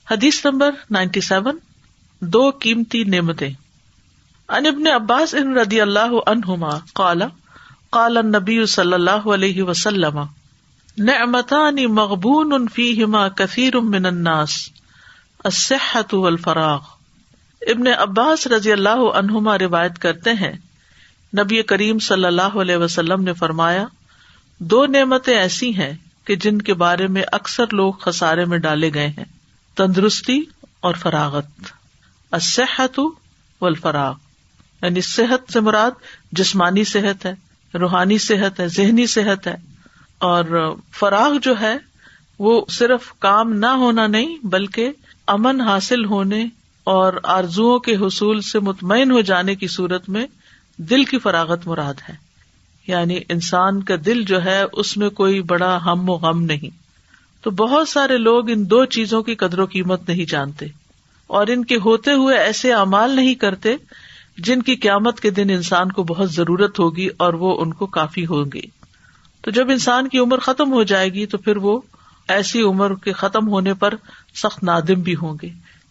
حدیث نمبر 97، دو قیمتی نعمتیں۔ عن ابن عباس رضی اللہ عنہما قال قال النبی صلی اللہ علیہ وسلم نعمتان مغبون فیہما کثیر من الناس الصحۃ والفراغ۔ ابن عباس رضی اللہ عنہما روایت کرتے ہیں، نبی کریم صلی اللہ علیہ وسلم نے فرمایا، دو نعمتیں ایسی ہیں کہ جن کے بارے میں اکثر لوگ خسارے میں ڈالے گئے ہیں، تندرستی اور فراغت۔ الصحۃ والفراغ، یعنی صحت سے مراد جسمانی صحت ہے، روحانی صحت ہے، ذہنی صحت ہے، اور فراغ جو ہے وہ صرف کام نہ ہونا نہیں بلکہ امن حاصل ہونے اور آرزوؤں کے حصول سے مطمئن ہو جانے کی صورت میں دل کی فراغت مراد ہے۔ یعنی انسان کا دل جو ہے اس میں کوئی بڑا ہم و غم نہیں۔ تو بہت سارے لوگ ان دو چیزوں کی قدر و قیمت نہیں جانتے اور ان کے ہوتے ہوئے ایسے اعمال نہیں کرتے جن کی قیامت کے دن انسان کو بہت ضرورت ہوگی اور وہ ان کو کافی ہوں گی۔ تو جب انسان کی عمر ختم ہو جائے گی تو پھر وہ ایسی عمر کے ختم ہونے پر سخت نادم بھی ہوں گے،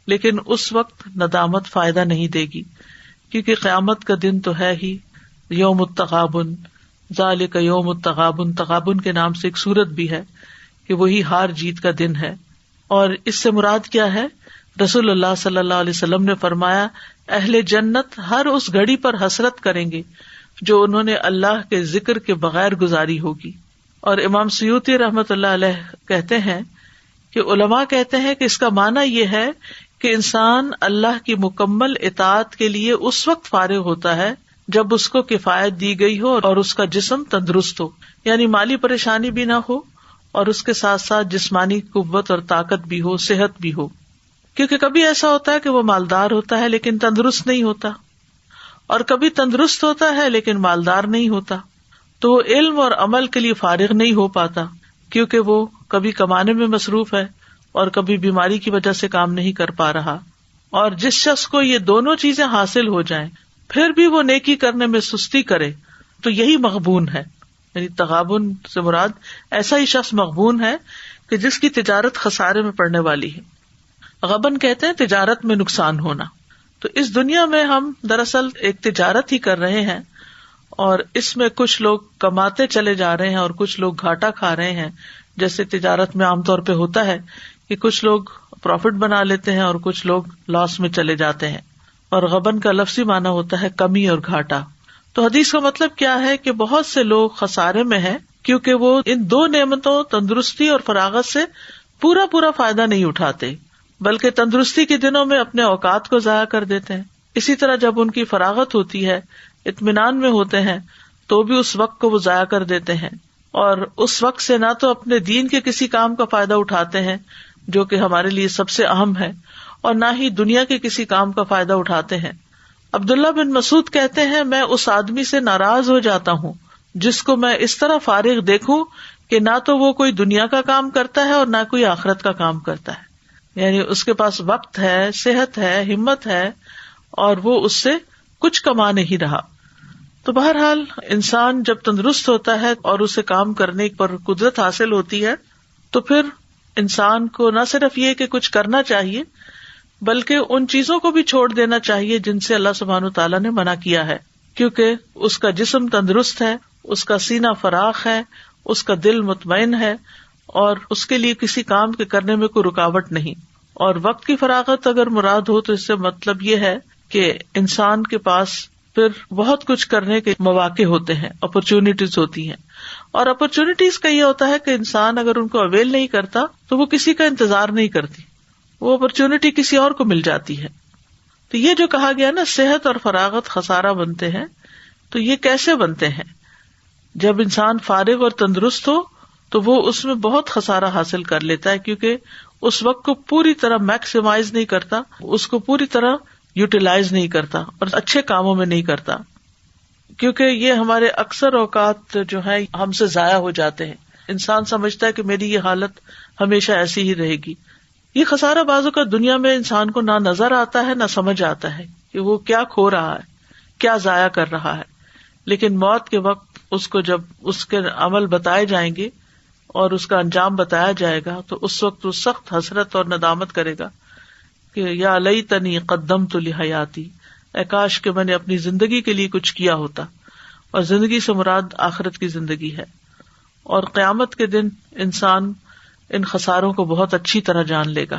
لیکن اس وقت ندامت فائدہ نہیں دے گی، کیونکہ قیامت کا دن تو ہے ہی یوم التغابن، ذالک یوم التغابن، تغابن کے نام سے ایک سورت بھی ہے کہ وہی ہار جیت کا دن ہے۔ اور اس سے مراد کیا ہے؟ رسول اللہ صلی اللہ علیہ وسلم نے فرمایا، اہل جنت ہر اس گھڑی پر حسرت کریں گے جو انہوں نے اللہ کے ذکر کے بغیر گزاری ہوگی۔ اور امام سیوطی رحمۃ اللہ علیہ کہتے ہیں کہ علماء کہتے ہیں کہ اس کا معنی یہ ہے کہ انسان اللہ کی مکمل اطاعت کے لیے اس وقت فارغ ہوتا ہے جب اس کو کفایت دی گئی ہو اور اس کا جسم تندرست ہو، یعنی مالی پریشانی بھی نہ ہو اور اس کے ساتھ ساتھ جسمانی قوت اور طاقت بھی ہو، صحت بھی ہو۔ کیونکہ کبھی ایسا ہوتا ہے کہ وہ مالدار ہوتا ہے لیکن تندرست نہیں ہوتا، اور کبھی تندرست ہوتا ہے لیکن مالدار نہیں ہوتا، تو وہ علم اور عمل کے لیے فارغ نہیں ہو پاتا، کیونکہ وہ کبھی کمانے میں مصروف ہے اور کبھی بیماری کی وجہ سے کام نہیں کر پا رہا۔ اور جس شخص کو یہ دونوں چیزیں حاصل ہو جائیں پھر بھی وہ نیکی کرنے میں سستی کرے تو یہی مغبون ہے۔ یعنی تغابن سے مراد ایسا ہی شخص مغبون ہے کہ جس کی تجارت خسارے میں پڑنے والی ہے۔ غبن کہتے ہیں تجارت میں نقصان ہونا۔ تو اس دنیا میں ہم دراصل ایک تجارت ہی کر رہے ہیں، اور اس میں کچھ لوگ کماتے چلے جا رہے ہیں اور کچھ لوگ گھاٹا کھا رہے ہیں۔ جیسے تجارت میں عام طور پہ ہوتا ہے کہ کچھ لوگ پروفٹ بنا لیتے ہیں اور کچھ لوگ لاس میں چلے جاتے ہیں، اور غبن کا لفظی معنی ہوتا ہے کمی اور گھاٹا۔ تو حدیث کا مطلب کیا ہے کہ بہت سے لوگ خسارے میں ہیں کیونکہ وہ ان دو نعمتوں تندرستی اور فراغت سے پورا فائدہ نہیں اٹھاتے، بلکہ تندرستی کے دنوں میں اپنے اوقات کو ضائع کر دیتے ہیں۔ اسی طرح جب ان کی فراغت ہوتی ہے، اطمینان میں ہوتے ہیں، تو بھی اس وقت کو وہ ضائع کر دیتے ہیں، اور اس وقت سے نہ تو اپنے دین کے کسی کام کا فائدہ اٹھاتے ہیں جو کہ ہمارے لیے سب سے اہم ہے، اور نہ ہی دنیا کے کسی کام کا فائدہ اٹھاتے ہیں۔ عبداللہ بن مسعود کہتے ہیں، میں اس آدمی سے ناراض ہو جاتا ہوں جس کو میں اس طرح فارغ دیکھوں کہ نہ تو وہ کوئی دنیا کا کام کرتا ہے اور نہ کوئی آخرت کا کام کرتا ہے۔ یعنی اس کے پاس وقت ہے، صحت ہے، ہمت ہے، اور وہ اس سے کچھ کما نہیں رہا۔ تو بہرحال انسان جب تندرست ہوتا ہے اور اسے کام کرنے پر قدرت حاصل ہوتی ہے تو پھر انسان کو نہ صرف یہ کہ کچھ کرنا چاہیے بلکہ ان چیزوں کو بھی چھوڑ دینا چاہیے جن سے اللہ سبحانہ وتعالیٰ نے منع کیا ہے، کیونکہ اس کا جسم تندرست ہے، اس کا سینہ فراخ ہے، اس کا دل مطمئن ہے، اور اس کے لیے کسی کام کے کرنے میں کوئی رکاوٹ نہیں۔ اور وقت کی فراغت اگر مراد ہو تو اس سے مطلب یہ ہے کہ انسان کے پاس پھر بہت کچھ کرنے کے مواقع ہوتے ہیں، اپرچونٹیز ہوتی ہیں، اور اپرچونٹیز کا یہ ہوتا ہے کہ انسان اگر ان کو اویل نہیں کرتا تو وہ کسی کا انتظار نہیں کرتی، وہ اپرچونٹی کسی اور کو مل جاتی ہے۔ تو یہ جو کہا گیا نا صحت اور فراغت خسارہ بنتے ہیں، تو یہ کیسے بنتے ہیں؟ جب انسان فارغ اور تندرست ہو تو وہ اس میں بہت خسارہ حاصل کر لیتا ہے، کیونکہ اس وقت کو پوری طرح میکسیمائز نہیں کرتا، اس کو پوری طرح یوٹیلائز نہیں کرتا اور اچھے کاموں میں نہیں کرتا، کیونکہ یہ ہمارے اکثر اوقات جو ہے ہم سے ضائع ہو جاتے ہیں۔ انسان سمجھتا ہے کہ میری یہ حالت ہمیشہ ایسی ہی رہے گی۔ یہ خسارہ بازو کا دنیا میں انسان کو نہ نظر آتا ہے نہ سمجھ آتا ہے کہ وہ کیا کھو رہا ہے، کیا ضائع کر رہا ہے، لیکن موت کے وقت اس کو جب اس کے عمل بتائے جائیں گے اور اس کا انجام بتایا جائے گا تو اس وقت وہ سخت حسرت اور ندامت کرے گا کہ یا لیتنی قدمت لحیاتی، اے کاش کہ میں نے اپنی زندگی کے لیے کچھ کیا ہوتا. اور زندگی سے مراد آخرت کی زندگی ہے. اور قیامت کے دن انسان ان خساروں کو بہت اچھی طرح جان لے گا.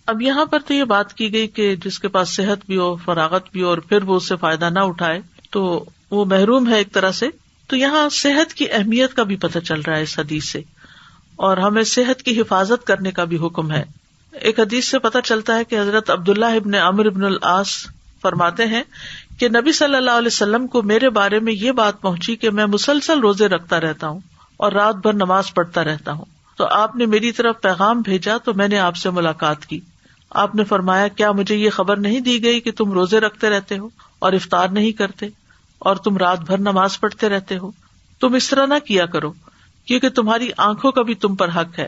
اب یہاں پر تو یہ بات کی گئی کہ جس کے پاس صحت بھی ہو، فراغت بھی ہو، اور پھر وہ اس سے فائدہ نہ اٹھائے تو وہ محروم ہے ایک طرح سے. تو یہاں صحت کی اہمیت کا بھی پتہ چل رہا ہے اس حدیث سے، اور ہمیں صحت کی حفاظت کرنے کا بھی حکم ہے. ایک حدیث سے پتہ چلتا ہے کہ حضرت عبداللہ ابن عمرو ابن العاص فرماتے ہیں کہ نبی صلی اللہ علیہ وسلم کو میرے بارے میں یہ بات پہنچی کہ میں مسلسل روزے رکھتا رہتا ہوں اور رات بھر نماز پڑھتا رہتا ہوں. تو آپ نے میری طرف پیغام بھیجا تو میں نے آپ سے ملاقات کی. آپ نے فرمایا کیا مجھے یہ خبر نہیں دی گئی کہ تم روزے رکھتے رہتے ہو اور افطار نہیں کرتے اور تم رات بھر نماز پڑھتے رہتے ہو؟ تم اس طرح نہ کیا کرو، کیونکہ تمہاری آنکھوں کا بھی تم پر حق ہے،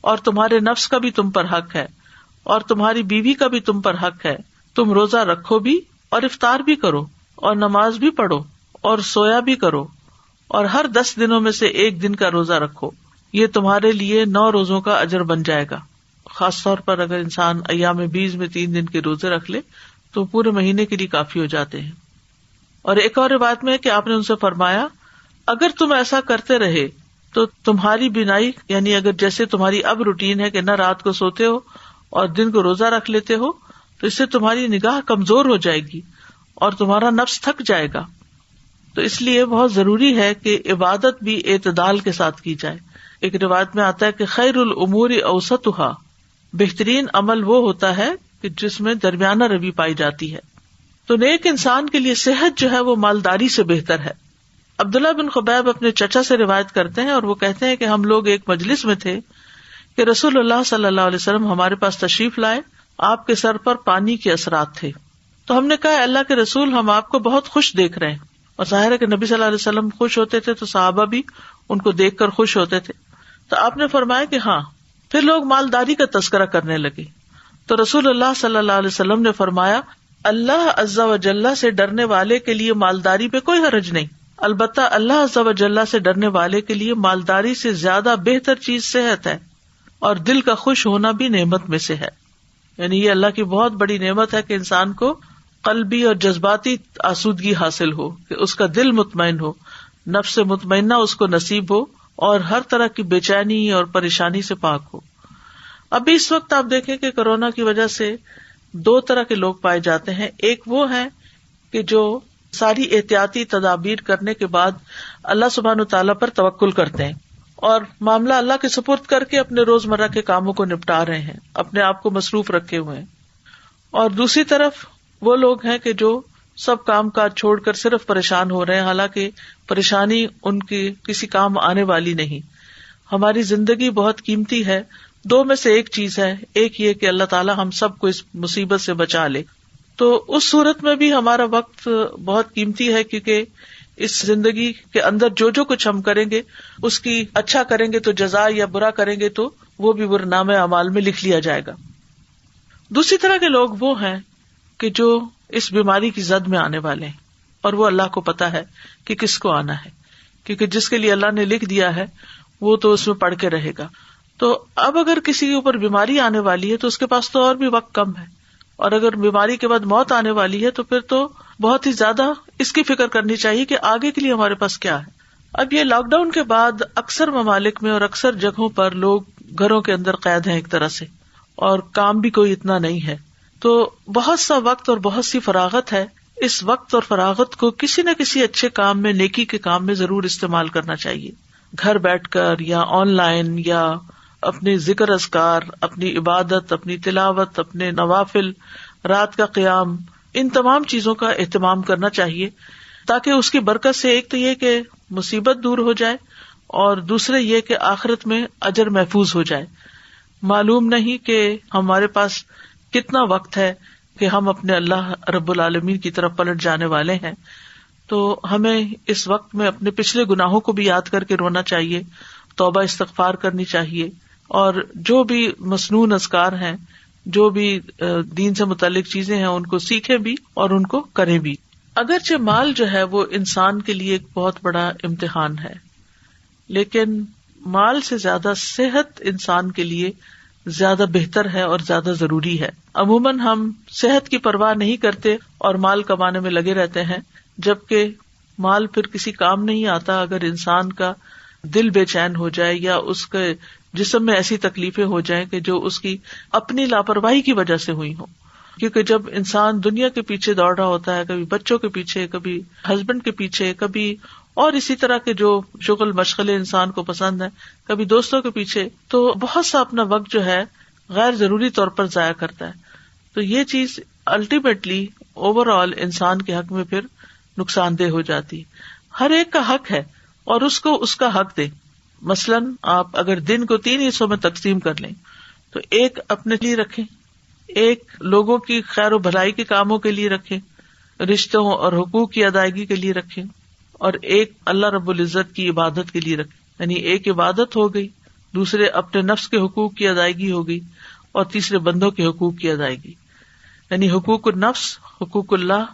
اور تمہارے نفس کا بھی تم پر حق ہے، اور تمہاری بیوی کا بھی تم پر حق ہے. تم روزہ رکھو بھی اور افطار بھی کرو اور نماز بھی پڑھو اور سویا بھی کرو، اور ہر 10 دنوں میں سے ایک دن کا روزہ رکھو. یہ تمہارے لیے 9 روزوں کا اجر بن جائے گا. خاص طور پر اگر انسان ایام بیز میں 3 دن کے روزے رکھ لے تو پورے مہینے کے لیے کافی ہو جاتے ہیں. اور ایک اور روایت میں ہے کہ آپ نے ان سے فرمایا اگر تم ایسا کرتے رہے تو تمہاری بینائی، یعنی اگر جیسے تمہاری اب روٹین ہے کہ نہ رات کو سوتے ہو اور دن کو روزہ رکھ لیتے ہو، تو اس سے تمہاری نگاہ کمزور ہو جائے گی اور تمہارا نفس تھک جائے گا. تو اس لیے بہت ضروری ہے کہ عبادت بھی اعتدال کے ساتھ کی جائے. ایک روایت میں آتا ہے کہ خیر الامور اوسطھا، بہترین عمل وہ ہوتا ہے کہ جس میں درمیانہ روی پائی جاتی ہے. تو نیک انسان کے لیے صحت جو ہے وہ مالداری سے بہتر ہے. عبداللہ بن خبیب اپنے چچا سے روایت کرتے ہیں اور وہ کہتے ہیں کہ ہم لوگ ایک مجلس میں تھے کہ رسول اللہ صلی اللہ علیہ وسلم ہمارے پاس تشریف لائے. آپ کے سر پر پانی کے اثرات تھے. تو ہم نے کہا اللہ کے رسول ہم آپ کو بہت خوش دیکھ رہے ہیں. اور ظاہر ہے کہ نبی صلی اللہ علیہ وسلم خوش ہوتے تھے تو صحابہ بھی ان کو دیکھ کر خوش ہوتے تھے. تو آپ نے فرمایا کہ ہاں. پھر لوگ مالداری کا تذکرہ کرنے لگے تو رسول اللہ صلی اللہ علیہ وسلم نے فرمایا اللہ عز و جل سے ڈرنے والے کے لیے مالداری پہ کوئی حرج نہیں، البتہ اللہ عز و جل سے ڈرنے والے کے لیے مالداری سے زیادہ بہتر چیز صحت ہے، اور دل کا خوش ہونا بھی نعمت میں سے ہے. یعنی یہ اللہ کی بہت بڑی نعمت ہے کہ انسان کو قلبی اور جذباتی آسودگی حاصل ہو، کہ اس کا دل مطمئن ہو، نفس مطمئنہ اس کو نصیب ہو، اور ہر طرح کی بے چینی اور پریشانی سے پاک ہو. ابھی اس وقت آپ دیکھیں کہ کورونا کی وجہ سے 2 طرح کے لوگ پائے جاتے ہیں. ایک وہ ہیں کہ جو ساری احتیاطی تدابیر کرنے کے بعد اللہ سبحانہ تعالیٰ پر توکل کرتے ہیں اور معاملہ اللہ کے سپرد کر کے اپنے روزمرہ کے کاموں کو نپٹا رہے ہیں، اپنے آپ کو مصروف رکھے ہوئے ہیں. اور دوسری طرف وہ لوگ ہیں کہ جو سب کام کاج چھوڑ کر صرف پریشان ہو رہے ہیں، حالانکہ پریشانی ان کی کسی کام آنے والی نہیں. ہماری زندگی بہت قیمتی ہے. 2 میں سے ایک چیز ہے، ایک یہ کہ اللہ تعالیٰ ہم سب کو اس مصیبت سے بچا لے. تو اس صورت میں بھی ہمارا وقت بہت قیمتی ہے، کیونکہ اس زندگی کے اندر جو کچھ ہم کریں گے اس کی اچھا کریں گے تو جزا، یا برا کریں گے تو وہ بھی برنامہ اعمال میں لکھ لیا جائے گا. دوسری طرح کے لوگ وہ ہیں کہ جو اس بیماری کی زد میں آنے والے ہیں، اور وہ اللہ کو پتا ہے کہ کس کو آنا ہے، کیونکہ جس کے لیے اللہ نے لکھ دیا ہے وہ تو اس میں پڑھ کے رہے گا. تو اب اگر کسی کے اوپر بیماری آنے والی ہے تو اس کے پاس تو اور بھی وقت کم ہے، اور اگر بیماری کے بعد موت آنے والی ہے تو پھر تو بہت ہی زیادہ اس کی فکر کرنی چاہیے کہ آگے کے لیے ہمارے پاس کیا ہے. اب یہ لاک ڈاؤن کے بعد اکثر ممالک میں اور اکثر جگہوں پر لوگ گھروں کے اندر قید ہیں ایک طرح سے، اور کام بھی کوئی اتنا نہیں ہے. تو بہت سا وقت اور بہت سی فراغت ہے. اس وقت اور فراغت کو کسی نہ کسی اچھے کام میں، نیکی کے کام میں ضرور استعمال کرنا چاہیے. گھر بیٹھ کر یا آن لائن، یا اپنے ذکر اذکار، اپنی عبادت، اپنی تلاوت، اپنے نوافل، رات کا قیام، ان تمام چیزوں کا اہتمام کرنا چاہیے، تاکہ اس کی برکت سے ایک تو یہ کہ مصیبت دور ہو جائے، اور دوسرے یہ کہ آخرت میں اجر محفوظ ہو جائے. معلوم نہیں کہ ہمارے پاس کتنا وقت ہے کہ ہم اپنے اللہ رب العالمین کی طرف پلٹ جانے والے ہیں. تو ہمیں اس وقت میں اپنے پچھلے گناہوں کو بھی یاد کر کے رونا چاہیے، توبہ استغفار کرنی چاہیے، اور جو بھی مسنون اذکار ہیں، جو بھی دین سے متعلق چیزیں ہیں، ان کو سیکھیں بھی اور ان کو کریں بھی. اگرچہ مال جو ہے وہ انسان کے لیے ایک بہت بڑا امتحان ہے، لیکن مال سے زیادہ صحت انسان کے لیے زیادہ بہتر ہے اور زیادہ ضروری ہے. عموماً ہم صحت کی پرواہ نہیں کرتے اور مال کمانے میں لگے رہتے ہیں، جبکہ مال پھر کسی کام نہیں آتا اگر انسان کا دل بے چین ہو جائے یا اس کے جسم میں ایسی تکلیفیں ہو جائیں کہ جو اس کی اپنی لاپرواہی کی وجہ سے ہوئی ہوں. کیونکہ جب انسان دنیا کے پیچھے دوڑ رہا ہوتا ہے، کبھی بچوں کے پیچھے، کبھی ہسبینڈ کے پیچھے، کبھی اور اسی طرح کے جو شغل مشغلے انسان کو پسند ہیں، کبھی دوستوں کے پیچھے، تو بہت سا اپنا وقت جو ہے غیر ضروری طور پر ضائع کرتا ہے. تو یہ چیز الٹیمیٹلی اوور آل انسان کے حق میں پھر نقصان دہ ہو جاتی. ہر ایک کا حق ہے اور اس کو اس کا حق دے. مثلاً آپ اگر دن کو 3 حصوں میں تقسیم کر لیں تو ایک اپنے لیے رکھیں، ایک لوگوں کی خیر و بھلائی کے کاموں کے لیے رکھیں، رشتوں اور حقوق کی ادائیگی کے لیے رکھیں، اور ایک اللہ رب العزت کی عبادت کے لیے رکھیں. یعنی ایک عبادت ہو گئی، دوسرے اپنے نفس کے حقوق کی ادائیگی ہو گئی، اور تیسرے بندوں کے حقوق کی ادائیگی، یعنی حقوق النفس، حقوق اللہ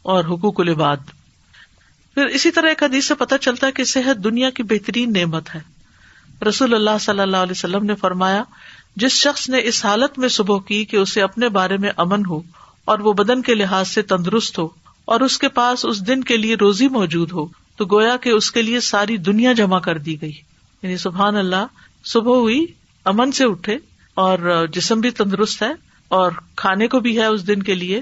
اور حقوق العباد. پھر اسی طرح ایک حدیث سے پتہ چلتا ہے کہ صحت دنیا کی بہترین نعمت ہے. رسول اللہ صلی اللہ علیہ وسلم نے فرمایا، جس شخص نے اس حالت میں صبح کی کہ اسے اپنے بارے میں امن ہو اور وہ بدن کے لحاظ سے تندرست ہو اور اس کے پاس اس دن کے لیے روزی موجود ہو، تو گویا کہ اس کے لیے ساری دنیا جمع کر دی گئی. یعنی سبحان اللہ، صبح ہوئی، امن سے اٹھے اور جسم بھی تندرست ہے اور کھانے کو بھی ہے اس دن کے لیے،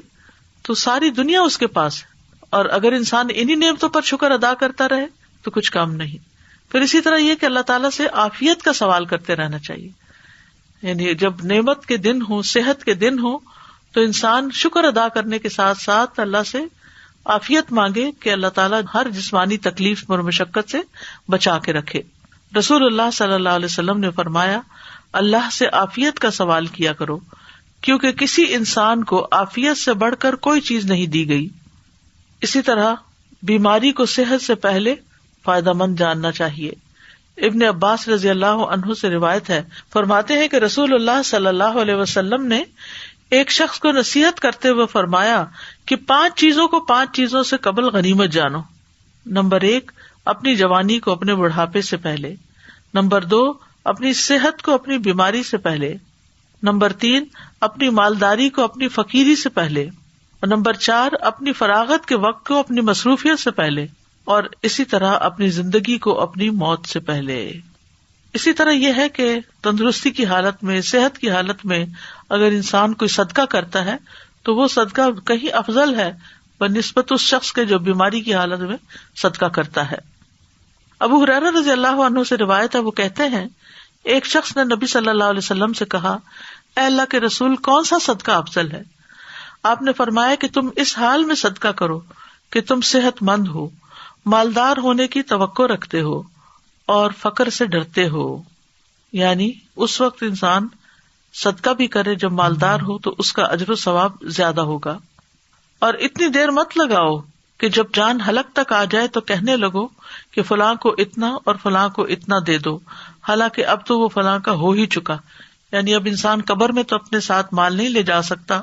تو ساری دنیا اس کے پاس ہے. اور اگر انسان انہی نعمتوں پر شکر ادا کرتا رہے تو کچھ کم نہیں. پھر اسی طرح یہ کہ اللہ تعالیٰ سے عافیت کا سوال کرتے رہنا چاہیے. یعنی جب نعمت کے دن ہو، صحت کے دن ہو، تو انسان شکر ادا کرنے کے ساتھ ساتھ اللہ سے عافیت مانگے کہ اللہ تعالیٰ ہر جسمانی تکلیف اور مشقت سے بچا کے رکھے. رسول اللہ صلی اللہ علیہ وسلم نے فرمایا، اللہ سے عافیت کا سوال کیا کرو، کیونکہ کسی انسان کو عافیت سے بڑھ کر کوئی چیز نہیں دی گئی. اسی طرح بیماری کو صحت سے پہلے فائدہ مند جاننا چاہیے. ابن عباس رضی اللہ عنہ سے روایت ہے، فرماتے ہیں کہ رسول اللہ صلی اللہ علیہ وسلم نے ایک شخص کو نصیحت کرتے ہوئے فرمایا کہ 5 چیزوں کو 5 چیزوں سے قبل غنیمت جانو. نمبر 1، اپنی جوانی کو اپنے بڑھاپے سے پہلے. نمبر 2، اپنی صحت کو اپنی بیماری سے پہلے. نمبر 3، اپنی مالداری کو اپنی فقیری سے پہلے. اور نمبر 4، اپنی فراغت کے وقت کو اپنی مصروفیت سے پہلے. اور اسی طرح اپنی زندگی کو اپنی موت سے پہلے. اسی طرح یہ ہے کہ تندرستی کی حالت میں، صحت کی حالت میں اگر انسان کوئی صدقہ کرتا ہے تو وہ صدقہ کہیں افضل ہے بنسبت اس شخص کے جو بیماری کی حالت میں صدقہ کرتا ہے. ابو ہریرہ رضی اللہ عنہ سے روایت ہے، وہ کہتے ہیں ایک شخص نے نبی صلی اللہ علیہ وسلم سے کہا، اے اللہ کے رسول، کون سا صدقہ افضل ہے؟ آپ نے فرمایا کہ تم اس حال میں صدقہ کرو کہ تم صحت مند ہو، مالدار ہونے کی توقع رکھتے ہو اور فقر سے ڈرتے ہو. یعنی اس وقت انسان صدقہ بھی کرے جب مالدار ہو تو اس کا اجر و ثواب زیادہ ہوگا. اور اتنی دیر مت لگاؤ کہ جب جان حلق تک آ جائے تو کہنے لگو کہ فلاں کو اتنا اور فلاں کو اتنا دے دو، حالانکہ اب تو وہ فلاں کا ہو ہی چکا. یعنی اب انسان قبر میں تو اپنے ساتھ مال نہیں لے جا سکتا،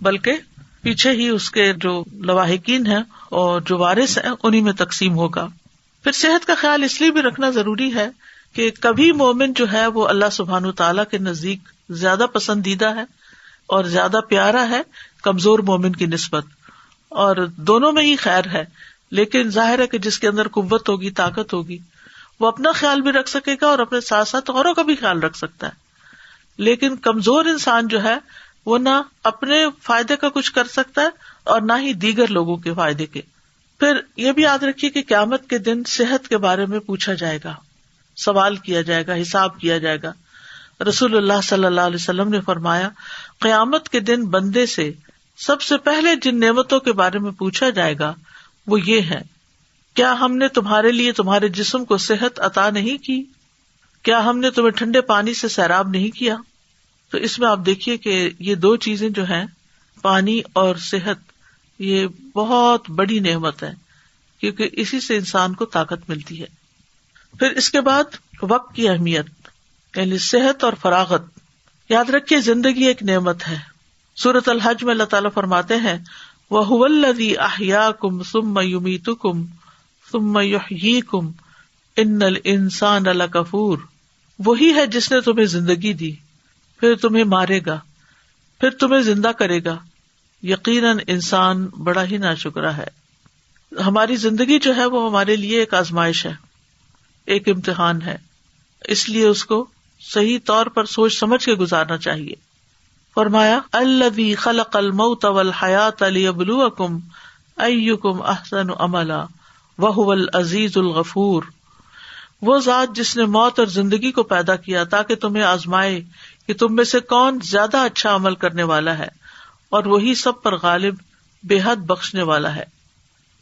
بلکہ پیچھے ہی اس کے جو لواحقین ہیں اور جو وارث ہیں انہی میں تقسیم ہوگا. پھر صحت کا خیال اس لیے بھی رکھنا ضروری ہے کہ کبھی مومن جو ہے وہ اللہ سبحانہ تعالیٰ کے نزدیک زیادہ پسندیدہ ہے اور زیادہ پیارا ہے کمزور مومن کی نسبت، اور دونوں میں ہی خیر ہے. لیکن ظاہر ہے کہ جس کے اندر قوت ہوگی، طاقت ہوگی، وہ اپنا خیال بھی رکھ سکے گا اور اپنے ساتھ ساتھ اوروں کا بھی خیال رکھ سکتا ہے. لیکن کمزور انسان جو ہے وہ نہ اپنے فائدے کا کچھ کر سکتا ہے اور نہ ہی دیگر لوگوں کے فائدے کے. پھر یہ بھی یاد رکھیے کہ قیامت کے دن صحت کے بارے میں پوچھا جائے گا، سوال کیا جائے گا، حساب کیا جائے گا. رسول اللہ صلی اللہ علیہ وسلم نے فرمایا، قیامت کے دن بندے سے سب سے پہلے جن نعمتوں کے بارے میں پوچھا جائے گا وہ یہ ہے، کیا ہم نے تمہارے لیے تمہارے جسم کو صحت عطا نہیں کی؟ کیا ہم نے تمہیں ٹھنڈے پانی سے سیراب نہیں کیا؟ تو اس میں آپ دیکھیے کہ یہ 2 چیزیں جو ہیں، پانی اور صحت، یہ بہت بڑی نعمت ہے کیونکہ اسی سے انسان کو طاقت ملتی ہے. پھر اس کے بعد وقت کی اہمیت، یعنی صحت اور فراغت. یاد رکھیے زندگی ایک نعمت ہے. سورۃ الحج میں اللہ تعالیٰ فرماتے ہیں، وَهُوَ الَّذِي أَحْيَاكُمْ ثُمَّ يُمِيتُكُمْ ثُمَّ يُحْيِيكُمْ إِنَّ الْإِنسَانَ لَكَفُورٌ. وہی ہے جس نے تمہیں زندگی دی، پھر تمہیں مارے گا، پھر تمہیں زندہ کرے گا، یقیناً انسان بڑا ہی ناشکرا ہے. ہماری زندگی جو ہے وہ ہمارے لیے ایک آزمائش ہے، ایک امتحان ہے، اس لیے اس کو صحیح طور پر سوچ سمجھ کے گزارنا چاہیے. فرمایا الذی خلق الموت والحیاۃ لیبلوکم ایکم احسن عملا وہو العزیز الغفور. وہ ذات جس نے موت اور زندگی کو پیدا کیا تاکہ تمہیں آزمائے کہ تم میں سے کون زیادہ اچھا عمل کرنے والا ہے، اور وہی سب پر غالب، بے حد بخشنے والا ہے.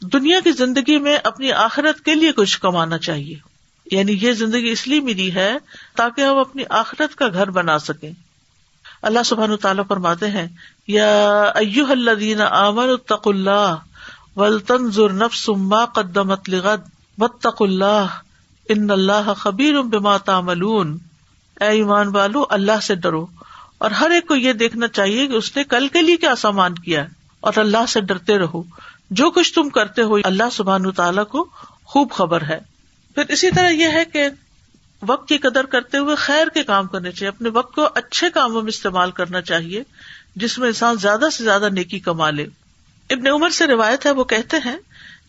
دنیا کی زندگی میں اپنی آخرت کے لیے کچھ کمانا چاہیے، یعنی یہ زندگی اس لیے ملی ہے تاکہ ہم اپنی آخرت کا گھر بنا سکیں. اللہ سبحانہ وتعالیٰ فرماتے ہیں یا ایھا الذین آمنوا اتقوا اللہ ولتنظر نفس ما قدمت لغد واتقوا اللہ ان اللہ خبیر بما تعملون. اے ایمان والو، اللہ سے ڈرو اور ہر ایک کو یہ دیکھنا چاہیے کہ اس نے کل کے لیے کیا سامان کیا ہے، اور اللہ سے ڈرتے رہو، جو کچھ تم کرتے ہو اللہ سبحانہ وتعالیٰ کو خوب خبر ہے. پھر اسی طرح یہ ہے کہ وقت کی قدر کرتے ہوئے خیر کے کام کرنے چاہیے، اپنے وقت کو اچھے کاموں میں استعمال کرنا چاہیے جس میں انسان زیادہ سے زیادہ نیکی کما لے. ابن عمر سے روایت ہے، وہ کہتے ہیں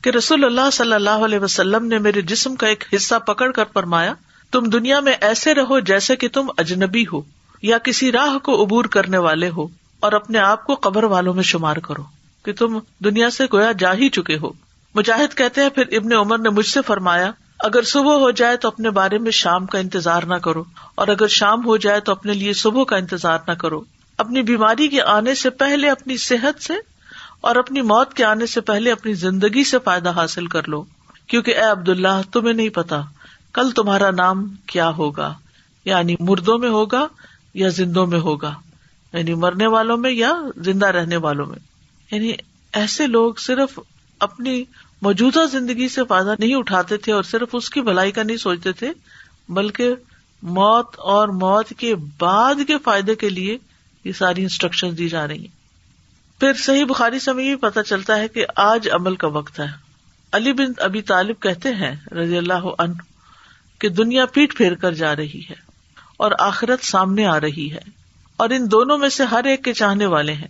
کہ رسول اللہ صلی اللہ علیہ وسلم نے میرے جسم کا ایک حصہ پکڑ کر فرمایا تم دنیا میں ایسے رہو جیسے کہ تم اجنبی ہو یا کسی راہ کو عبور کرنے والے ہو، اور اپنے آپ کو قبر والوں میں شمار کرو کہ تم دنیا سے گویا جا ہی چکے ہو. مجاہد کہتے ہیں پھر ابن عمر نے مجھ سے فرمایا اگر صبح ہو جائے تو اپنے بارے میں شام کا انتظار نہ کرو، اور اگر شام ہو جائے تو اپنے لیے صبح کا انتظار نہ کرو. اپنی بیماری کے آنے سے پہلے اپنی صحت سے اور اپنی موت کے آنے سے پہلے اپنی زندگی سے فائدہ حاصل کر لو، کیونکہ اے عبداللہ تمہیں نہیں پتا کل تمہارا نام کیا ہوگا، یعنی مردوں میں ہوگا یا زندوں میں ہوگا، یعنی مرنے والوں میں یا زندہ رہنے والوں میں. یعنی ایسے لوگ صرف اپنی موجودہ زندگی سے فائدہ نہیں اٹھاتے تھے اور صرف اس کی بھلائی کا نہیں سوچتے تھے، بلکہ موت اور موت کے بعد کے فائدے کے لیے یہ ساری انسٹرکشن دی جا رہی ہیں. پھر صحیح بخاری سے ہمیں یہ پتہ چلتا ہے کہ آج عمل کا وقت ہے. علی بن ابی طالب کہتے ہیں رضی اللہ عنہ کہ دنیا پیٹ پھیر کر جا رہی ہے اور آخرت سامنے آ رہی ہے، اور ان دونوں میں سے ہر ایک کے چاہنے والے ہیں،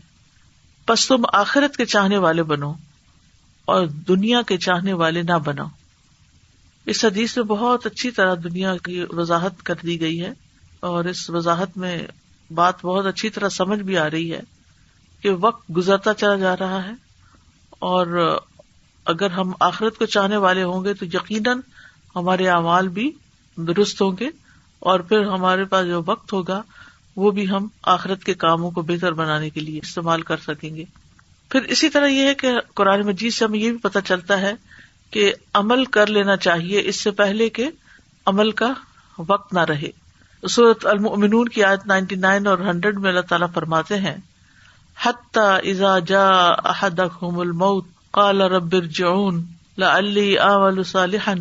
پس تم آخرت کے چاہنے والے بنو اور دنیا کے چاہنے والے نہ بنو. اس حدیث میں بہت اچھی طرح دنیا کی وضاحت کر دی گئی ہے، اور اس وضاحت میں بات بہت اچھی طرح سمجھ بھی آ رہی ہے کہ وقت گزرتا چلا جا رہا ہے، اور اگر ہم آخرت کو چاہنے والے ہوں گے تو یقیناً ہمارے اعمال بھی درست ہوں گے، اور پھر ہمارے پاس جو وقت ہوگا وہ بھی ہم آخرت کے کاموں کو بہتر بنانے کے لیے استعمال کر سکیں گے. پھر اسی طرح یہ ہے کہ قرآن مجید سے ہمیں یہ بھی پتہ چلتا ہے کہ عمل کر لینا چاہیے اس سے پہلے کہ عمل کا وقت نہ رہے. سورۃ المؤمنون کی آیت 99 اور 100 میں اللہ تعالیٰ فرماتے ہیں حتی اذا جاء احدکم الموت قال رب ارجعون لعلی اعمل صالحا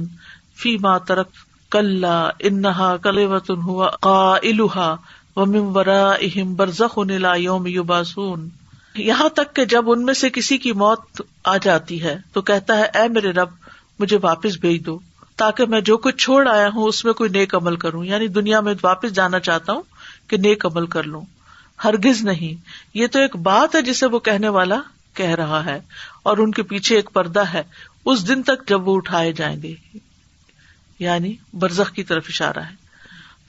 فیما ترکت کلا انہا کلمۃ هو قائلها ومن ورائہم برزخ الی یوم یبعثون. یہاں تک کہ جب ان میں سے کسی کی موت آ جاتی ہے تو کہتا ہے اے میرے رب مجھے واپس بھیج دو تاکہ میں جو کچھ چھوڑ آیا ہوں اس میں کوئی نیک عمل کروں، یعنی دنیا میں واپس جانا چاہتا ہوں کہ نیک عمل کر لوں. ہرگز نہیں، یہ تو ایک بات ہے جسے وہ کہنے والا کہہ رہا ہے، اور ان کے پیچھے ایک پردہ ہے اس دن تک جب وہ اٹھائے جائیں گے، یعنی برزخ کی طرف اشارہ ہے.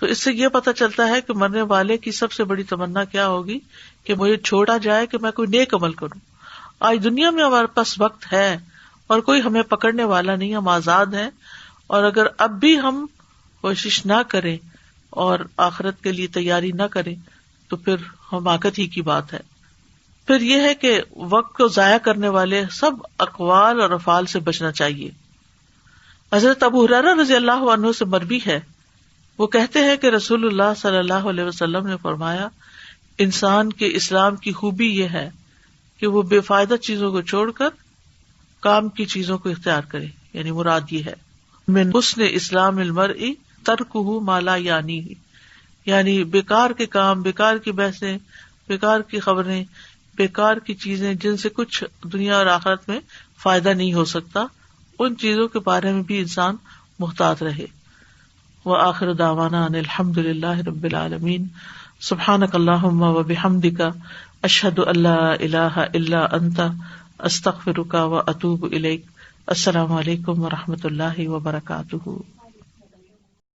تو اس سے یہ پتہ چلتا ہے کہ مرنے والے کی سب سے بڑی تمنا کیا ہوگی کہ مجھے چھوڑا جائے کہ میں کوئی نیک عمل کروں. آج دنیا میں ہمارے پاس وقت ہے اور کوئی ہمیں پکڑنے والا نہیں، ہم آزاد ہیں، اور اگر اب بھی ہم کوشش نہ کریں اور آخرت کے لیے تیاری نہ کریں تو پھر حماقت ہی کی بات ہے. پھر یہ ہے کہ وقت کو ضائع کرنے والے سب اقوال اور افعال سے بچنا چاہیے. حضرت ابو ہریرہ رضی اللہ عنہ سے مروی ہے، وہ کہتے ہیں کہ رسول اللہ صلی اللہ علیہ وسلم نے فرمایا انسان کے اسلام کی خوبی یہ ہے کہ وہ بے فائدہ چیزوں کو چھوڑ کر کام کی چیزوں کو اختیار کرے. یعنی مراد یہ ہے من حسن اسلام المرء ترکہ ما لا یعنیہ، یعنی بیکار کے کام، بیکار کی بحثیں، بیکار کی خبریں، بیکار کی چیزیں جن سے کچھ دنیا اور آخرت میں فائدہ نہیں ہو سکتا، ان چیزوں کے بارے میں بھی انسان محتاط رہے. وآخر دعوانا ان الحمد للہ رب العالمین. سبحانک اللہم و بحمدک، اشہد ان لا الہ الا انت، استغفرک و اتوب الیک۔ السلام علیکم و رحمۃ اللہ وبرکاتہ۔